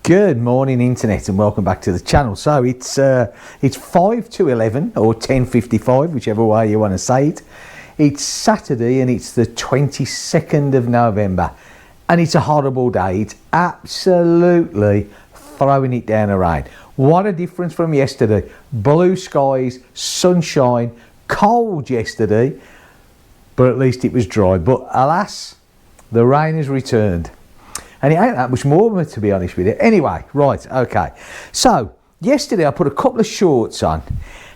Good morning, internet, and welcome back to the channel. So it's 5 to 11 or 10:55, whichever way you want to say it. It's Saturday and it's the 22nd of November, and it's a horrible day. It's absolutely throwing it down the rain. What a difference from yesterday. Blue skies, sunshine, cold yesterday, but at least it was dry. But alas, the rain has returned. And it ain't that much more, to be honest with you. Anyway, right, okay. So, yesterday I put a couple of shorts on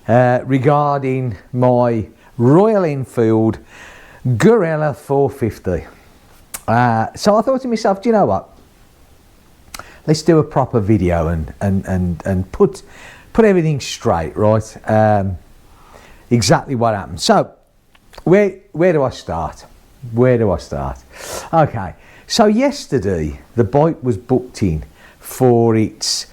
regarding my Royal Enfield Guerrilla 450. So I thought to myself, do you know what? Let's do a proper video and put everything straight, right? Exactly what happened. So, where do I start? Okay. So yesterday, the bike was booked in for its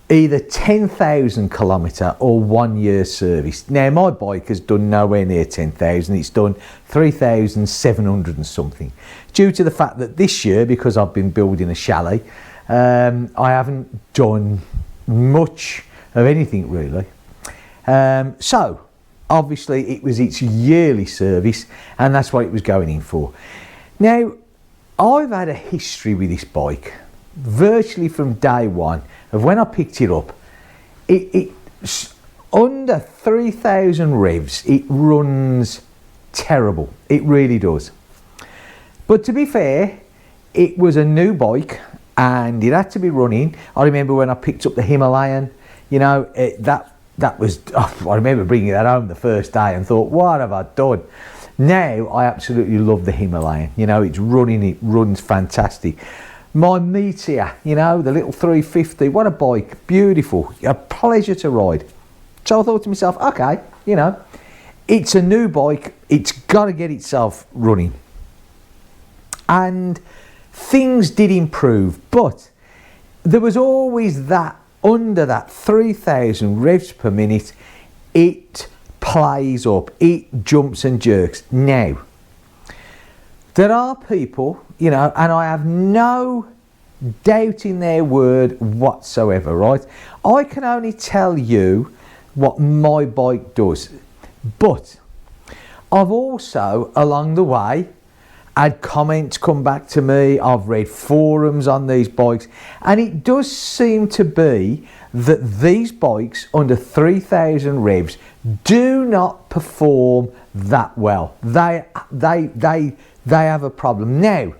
either 10,000 kilometre or 1 year service. Now, my bike has done nowhere near 10,000. It's done 3,700 and something. Due to the fact that this year, because I've been building a chalet, I haven't done much of anything really. So, obviously, it was its yearly service, and that's what it was going in for. Now, I've had a history with this bike, virtually from day one, of when I picked it up. It's under 3,000 revs, it runs terrible. It really does. But to be fair, it was a new bike and it had to be running. I remember when I picked up the Himalayan, you know, that was, I remember bringing that home the first day and thought, what have I done? Now I absolutely love the Himalayan. You know, it's running, it runs fantastic. My Meteor, you know, the little 350, what a bike, beautiful, a pleasure to ride. So I thought to myself, okay, you know, it's a new bike, it's got to get itself running. And things did improve, but there was always that, under that 3,000 revs per minute, it plays up, it jumps and jerks. Now, there are people, you know, and I have no doubt in their word whatsoever, right? I can only tell you what my bike does, but I've also, along the way, had comments come back to me. I've read forums on these bikes, and it does seem to be that these bikes under 3,000 revs do not perform that well. They have a problem. Now,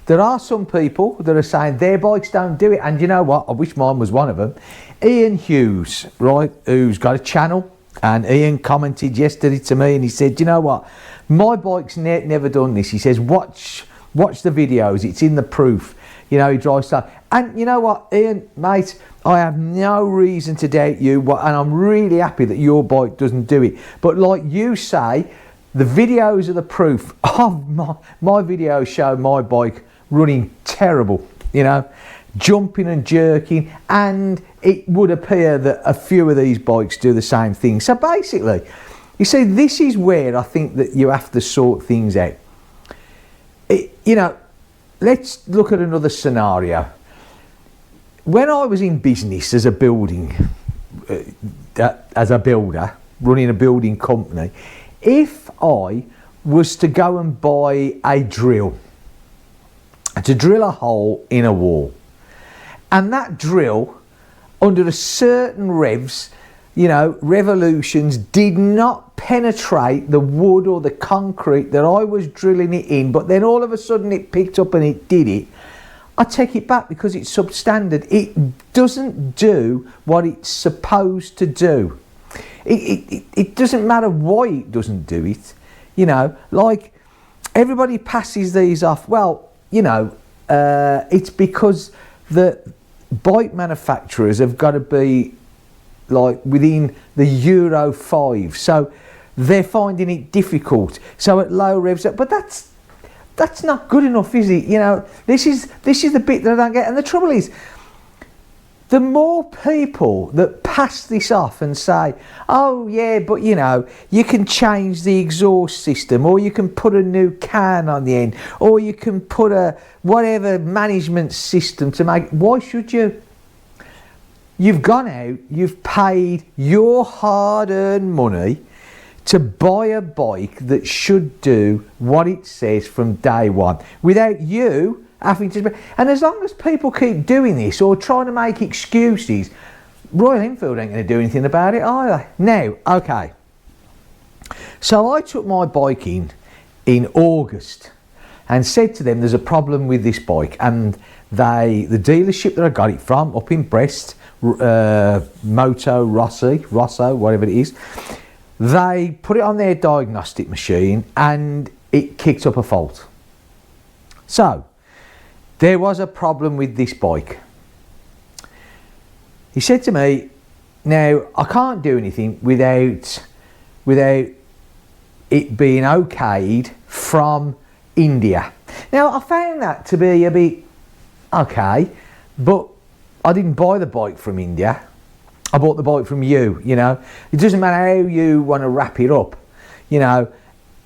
there are some people that are saying their bikes don't do it, and you know what? I wish mine was one of them. Ian Hughes, right, who's got a channel, and Ian commented yesterday to me and he said, you know what? My bike's never done this. He says, watch the videos, it's in the proof. You know, he drives stuff. And you know what, Ian, mate, I have no reason to doubt you, and I'm really happy that your bike doesn't do it. But like you say, the videos are the proof. Of my videos show my bike running terrible, you know, jumping and jerking, and it would appear that a few of these bikes do the same thing. So basically, you see, this is where I think that you have to sort things out. You know, let's look at another scenario. When I was in business as a builder, running a building company, if I was to go and buy a drill to drill a hole in a wall, and that drill, under a certain revs, you know, revolutions, did not penetrate the wood or the concrete that I was drilling it in, but then all of a sudden it picked up and it did it, I take it back because it's substandard. It doesn't do what it's supposed to do. It doesn't matter why it doesn't do it. You know, like everybody passes these off. Well, you know, it's because the bike manufacturers have got to be like within the Euro 5, so they're finding it difficult. So at low revs, but that's not good enough, is it? You know, this is the bit that I don't get. And the trouble is, the more people that pass this off and say, oh yeah, but you know, you can change the exhaust system, or you can put a new can on the end, or you can put a whatever management system to make, why should you? You've gone out, you've paid your hard-earned money to buy a bike that should do what it says from day one, without you having to... And as long as people keep doing this or trying to make excuses, Royal Enfield ain't going to do anything about it either. Now, okay, so I took my bike in August and said to them there's a problem with this bike, and the dealership that I got it from up in Brest, Moto Rosso, whatever it is, they put it on their diagnostic machine and it kicked up a fault. So there was a problem with this bike. He said to me, now I can't do anything without it being okayed from India. Now I found that to be a bit okay, but I didn't buy the bike from India. I bought the bike from you, you know. It doesn't matter how you want to wrap it up, you know,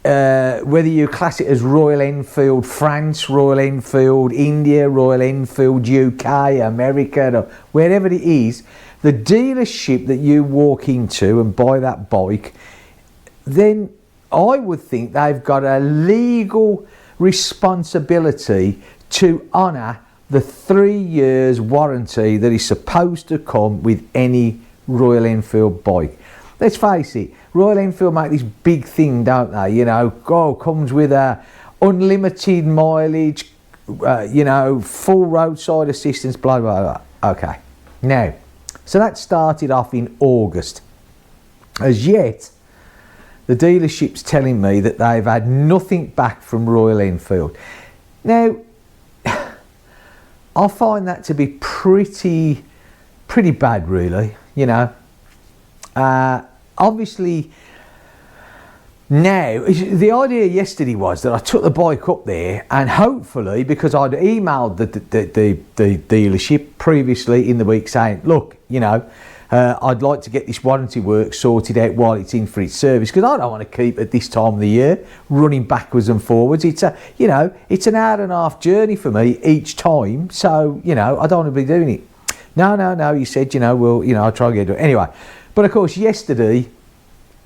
whether you class it as Royal Enfield France, Royal Enfield India, Royal Enfield UK, America, or wherever it is, the dealership that you walk into and buy that bike, then I would think they've got a legal responsibility to honour the 3 years warranty that is supposed to come with any Royal Enfield bike. Let's face it, Royal Enfield make this big thing, don't they? You know, comes with a unlimited mileage, you know, full roadside assistance, blah, blah, blah. Okay. Now, so that started off in August. As yet, the dealership's telling me that they've had nothing back from Royal Enfield. Now, I find that to be pretty bad, really, you know. Obviously, now, the idea yesterday was that I took the bike up there and hopefully, because I'd emailed the dealership previously in the week saying, look, you know, I'd like to get this warranty work sorted out while it's in for its service, because I don't want to keep at this time of the year running backwards and forwards. It's you know, it's an hour and a half journey for me each time, so you know I don't want to be doing it. No, you said, you know, well, you know, I'll try and get it anyway. But of course, yesterday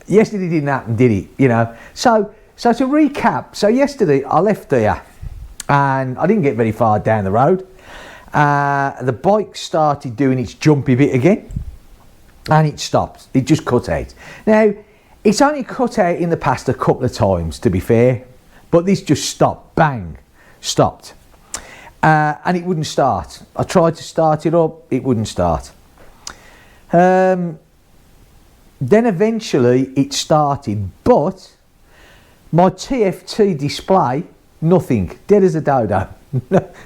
didn't happen, did it? You know, so to recap, so yesterday I left here and I didn't get very far down the road. The bike started doing its jumpy bit again. And it stopped. It just cut out. Now, it's only cut out in the past a couple of times, to be fair. But this just stopped. Bang. Stopped. And it wouldn't start. I tried to start it up. It wouldn't start. Then eventually it started. But my TFT display, nothing. Dead as a dodo.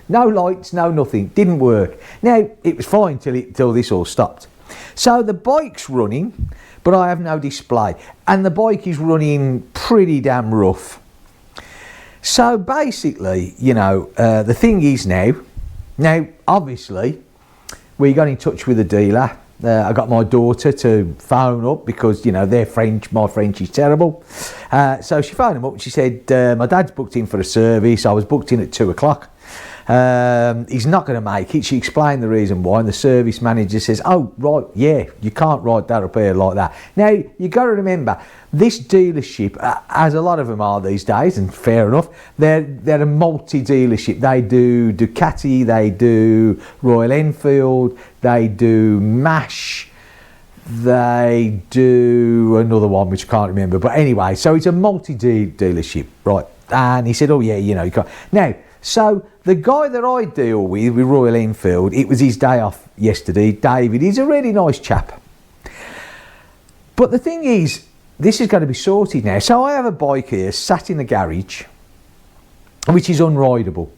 No lights, no nothing. Didn't work. Now, it was fine till this all stopped. So the bike's running, but I have no display. And the bike is running pretty damn rough. So basically, you know, the thing is now obviously, we got in touch with the dealer. I got my daughter to phone up because, you know, my French is terrible. So she phoned him up and she said, my dad's booked in for a service. I was booked in at 2 o'clock. He's not going to make it. She explained the reason why, and the service manager says, oh right, yeah, you can't ride that up here like that. Now you got to remember, this dealership, as a lot of them are these days, and fair enough, they're a multi dealership. They do Ducati, they do Royal Enfield, they do MASH, they do another one which I can't remember, but anyway, so it's a multi dealership, right? And he said, oh yeah, you know, you can't. Now, so the guy that I deal with Royal Enfield, it was his day off yesterday, David. He's a really nice chap. But the thing is, this is going to be sorted now. So I have a bike here sat in the garage, which is unrideable,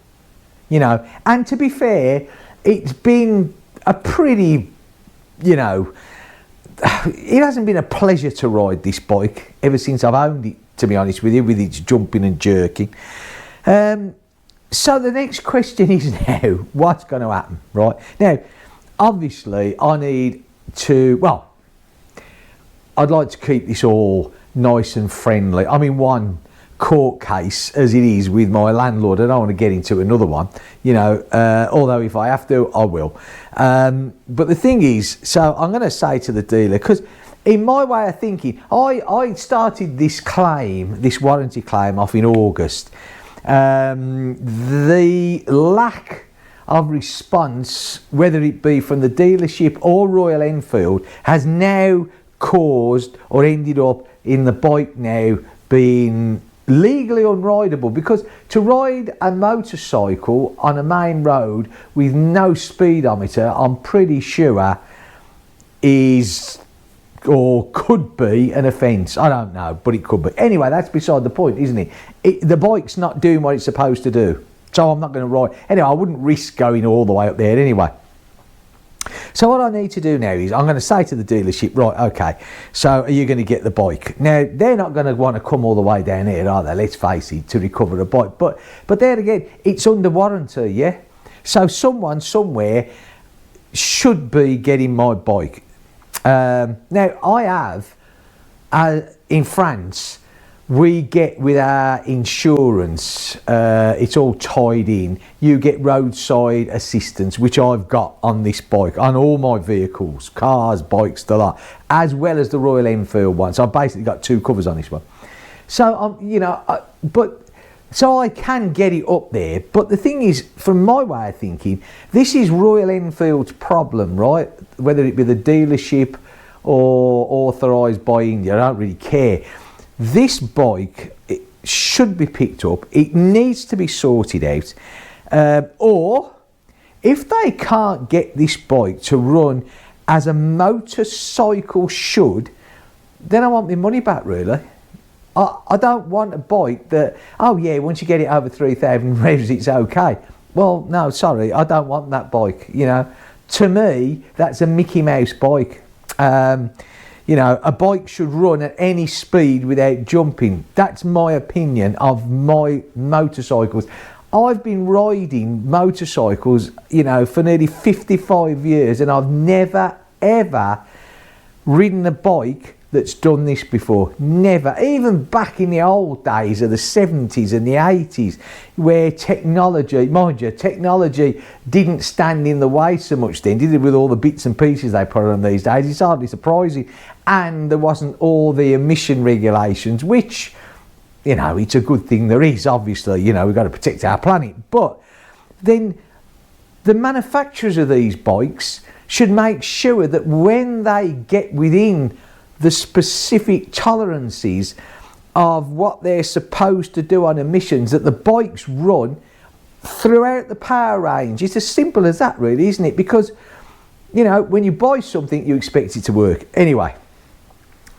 you know. And to be fair, it's been a pretty, you know, it hasn't been a pleasure to ride this bike ever since I've owned it, to be honest with you, with its jumping and jerking. So the next question is now, what's going to happen, right? Now, obviously, I need to, well, I'd like to keep this all nice and friendly. I mean, one, court case as it is with my landlord. I don't want to get into another one, you know, although if I have to, I will. But the thing is, so I'm going to say to the dealer, because in my way of thinking, I started this claim, this warranty claim off in August. The lack of response, whether it be from the dealership or Royal Enfield, has now caused or ended up in the bike now being legally unrideable, because to ride a motorcycle on a main road with no speedometer, I'm pretty sure is or could be an offence. I don't know, but it could be. Anyway, that's beside the point, isn't it? The bike's not doing what it's supposed to do, so I'm not going to ride. Anyway, I wouldn't risk going all the way up there anyway. So what I need to do now is I'm going to say to the dealership, right, okay, so are you going to get the bike? Now, they're not going to want to come all the way down here, are they? Let's face it, to recover a bike. But there again, it's under warranty, yeah? So someone somewhere should be getting my bike. Now, I have, in France, we get with our insurance, it's all tied in. You get roadside assistance, which I've got on this bike, on all my vehicles, cars, bikes, the lot, as well as the Royal Enfield one. So I've basically got two covers on this one. So, you know, so I can get it up there. But the thing is, from my way of thinking, this is Royal Enfield's problem, right? Whether it be the dealership or authorised by India, I don't really care. This bike, it should be picked up. It needs to be sorted out. Or if they can't get this bike to run as a motorcycle should, then I want my money back, really. I don't want a bike that, oh yeah, once you get it over 3,000 revs, it's okay. Well, no, sorry, I don't want that bike, you know. To me, that's a Mickey Mouse bike. You know, a bike should run at any speed without jumping. That's my opinion of my motorcycles. I've been riding motorcycles, you know, for nearly 55 years, and I've never, ever ridden a bike that's done this before. Never. Even back in the old days of the 70s and the 80s, where technology, mind you, technology didn't stand in the way so much then, did it, with all the bits and pieces they put on these days? It's hardly surprising. And there wasn't all the emission regulations, which, you know, it's a good thing there is, obviously. You know, we've got to protect our planet. But then the manufacturers of these bikes should make sure that when they get within the specific tolerances of what they're supposed to do on emissions, that the bikes run throughout the power range. It's as simple as that, really, isn't it? Because, you know, when you buy something, you expect it to work. Anyway,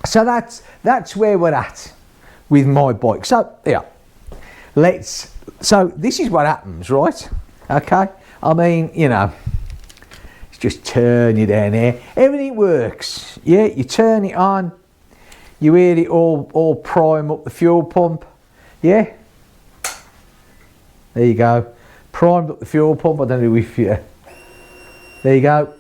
so that's where we're at with my bike. So, yeah, so this is what happens, right? Okay? I mean, you know, just turn you down here, everything works. Yeah, you turn it on, you hear it all prime up the fuel pump. Yeah, there you go, primed up the fuel pump. I don't know if you, there you go.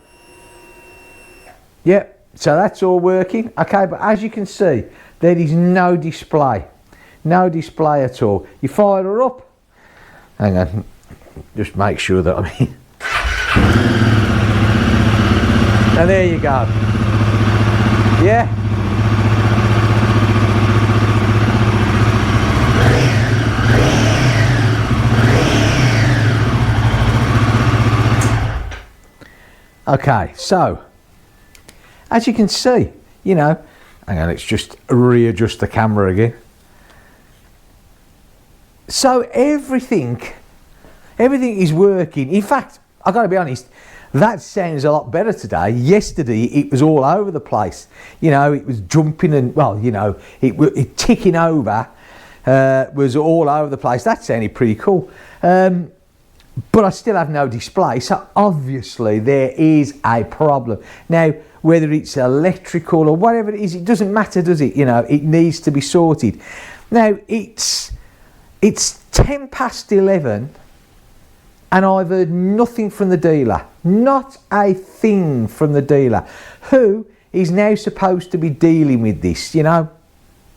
Yeah, so that's all working. Okay, but as you can see, there is no display at all. You fire her up, hang on, just make sure that, I mean, and there you go. Yeah. Okay, so as you can see, you know, hang on, let's just readjust the camera again. So everything is working. In fact, I've got to be honest, that sounds a lot better today. Yesterday, it was all over the place. You know, it was jumping and, well, you know, it ticking over was all over the place. That sounded pretty cool. But I still have no display. So obviously there is a problem. Now, whether it's electrical or whatever it is, it doesn't matter, does it? You know, it needs to be sorted. Now, it's 11:10 and I've heard nothing from the dealer. Not a thing from the dealer, who is now supposed to be dealing with this, you know.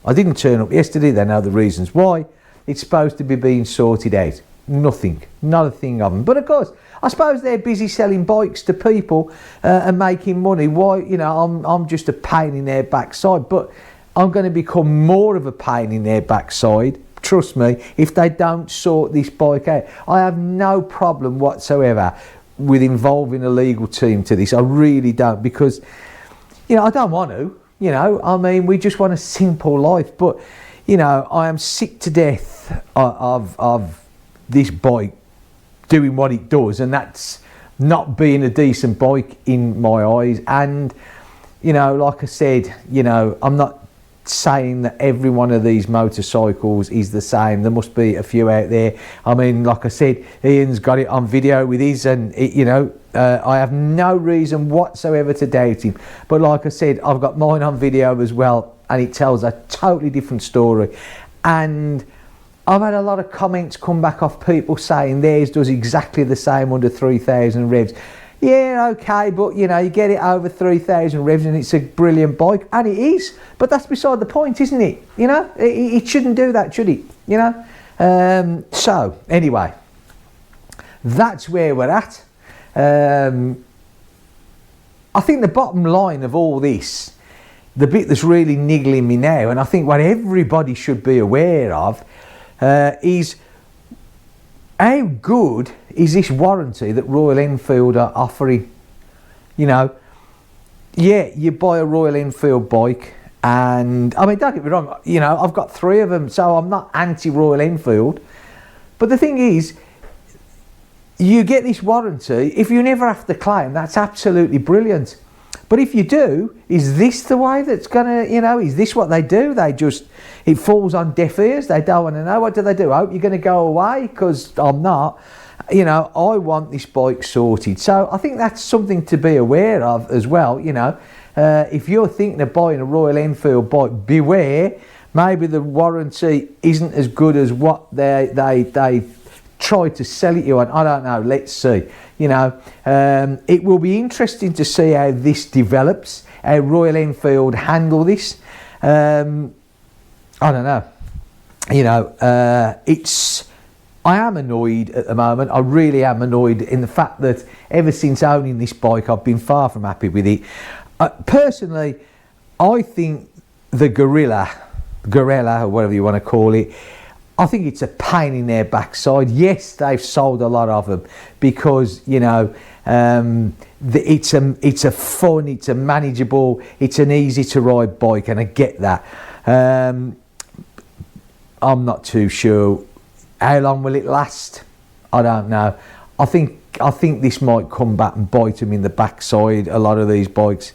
I didn't turn up yesterday. They know the reasons why. It's supposed to be being sorted out. Nothing. Not a thing of them. But of course, I suppose they're busy selling bikes to people and making money. Why, you know, I'm just a pain in their backside. But I'm going to become more of a pain in their backside, trust me, if they don't sort this bike out. I have no problem whatsoever with involving a legal team to this. I really don't, because, you know, I don't want to. You know, I mean, we just want a simple life. But, you know, I am sick to death of this bike doing what it does, and that's not being a decent bike in my eyes. And, you know, like I said, you know, I'm not saying that every one of these motorcycles is the same. There must be a few out there. I mean, like I said, Ian's got it on video with his, and it, you know, I have no reason whatsoever to doubt him. But like I said, I've got mine on video as well, and it tells a totally different story. And I've had a lot of comments come back off people saying theirs does exactly the same under 3,000 revs. Yeah, okay, but you know, you get it over 3,000 revs and it's a brilliant bike, and it is. But that's beside the point, isn't it? You know, it shouldn't do that, should it? You know. So anyway, that's where we're at. I think the bottom line of all this, the bit that's really niggling me now, and I think what everybody should be aware of, is how good is this warranty that Royal Enfield are offering. You know, yeah, you buy a Royal Enfield bike, and I mean, don't get me wrong, you know, I've got 3 of them, so I'm not anti-Royal Enfield. But the thing is, you get this warranty. If you never have to claim, that's absolutely brilliant. But if you do, is this the way that's gonna, you know, is this what they do? They just, it falls on deaf ears. They don't want to know. What do they do? I hope you're going to go away, because I'm not. You know, I want this bike sorted. So I think that's something to be aware of as well. You know, if you're thinking of buying a Royal Enfield bike, beware. Maybe the warranty isn't as good as what they try to sell it you on. I don't know. Let's see. You know, it will be interesting to see how this develops, how Royal Enfield handle this. I don't know. You know, I am annoyed at the moment. I really am annoyed in the fact that ever since owning this bike, I've been far from happy with it. Personally, I think the Guerrilla, or whatever you want to call it, I think it's a pain in their backside. Yes, they've sold a lot of them because, you know, it's a fun, it's a manageable, it's an easy to ride bike, and I get that. I'm not too sure. How long will it last? I don't know. I think this might come back and bite them in the backside, a lot of these bikes.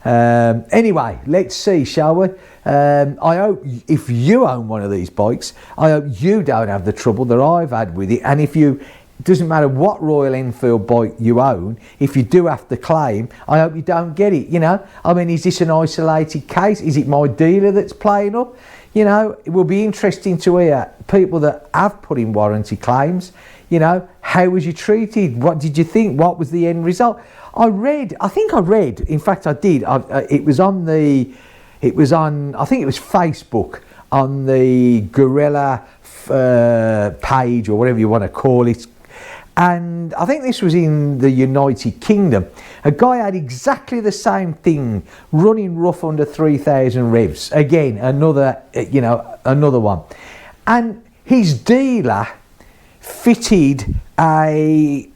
Anyway, let's see, shall we? I hope if you own one of these bikes, I hope you don't have the trouble that I've had with it. And if you, it doesn't matter what Royal Enfield bike you own, if you do have to claim, I hope you don't get it, you know. I mean, is this an isolated case? Is it my dealer that's playing up? You know, it will be interesting to hear people that have put in warranty claims. You know, how was you treated? What did you think? What was the end result? I think I read, in fact I did, it was on, I think it was Facebook, on the Guerrilla page, or whatever you want to call it. And I think this was in the United Kingdom. A guy had exactly the same thing, running rough under 3,000 revs. Again, another one. And his dealer fitted I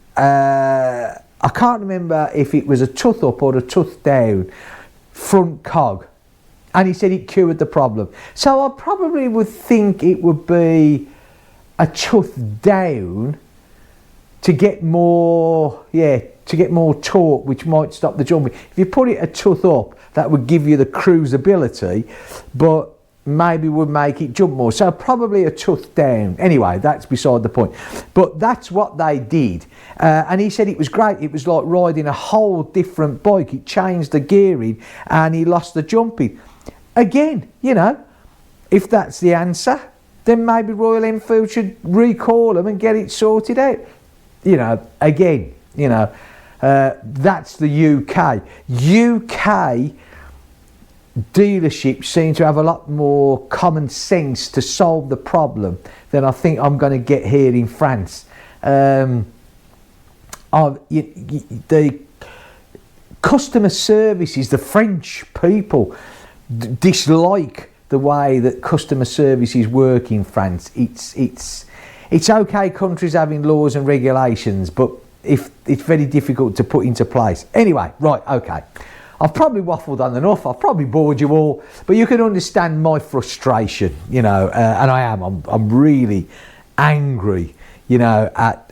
can't remember if it was a tooth up or a tooth down front cog. And he said it cured the problem. So I probably would think it would be a tooth down to get more torque, which might stop the jumping. If you put it a tooth up, that would give you the cruisability, but maybe would make it jump more. So probably a tooth down. Anyway, that's beside the point. But that's what they did. And he said it was great. It was like riding a whole different bike. It changed the gearing and he lost the jumping. Again, you know, if that's the answer, then maybe Royal Enfield should recall them and get it sorted out. You know, again, you know, that's the UK. UK dealerships seem to have a lot more common sense to solve the problem than I think I'm going to get here in France. The customer services, the French people dislike the way that customer services work in France. It's okay countries having laws and regulations, but if it's very difficult to put into place. Anyway, right, okay. I've probably waffled on enough. I've probably bored you all, but you can understand my frustration, you know, and I'm really angry, you know, at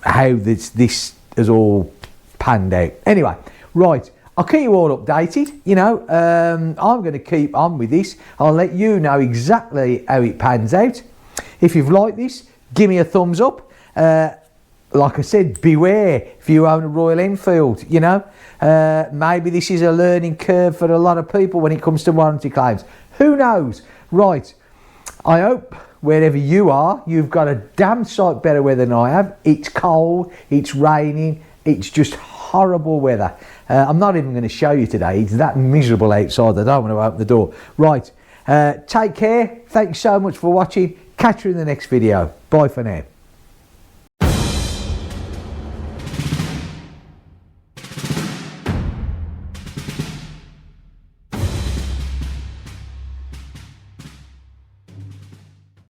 how this has all panned out. Anyway, right, I'll keep you all updated, you know. I'm going to keep on with this. I'll let you know exactly how it pans out. If you've liked this, give me a thumbs up. Like I said, beware if you own a Royal Enfield, you know. Maybe this is a learning curve for a lot of people when it comes to warranty claims. Who knows? Right, I hope wherever you are, you've got a damn sight better weather than I have. It's cold, it's raining, it's just horrible weather. I'm not even going to show you today. It's that miserable outside. I don't want to open the door. Right, take care. Thanks so much for watching. Catch you in the next video. Bye for now.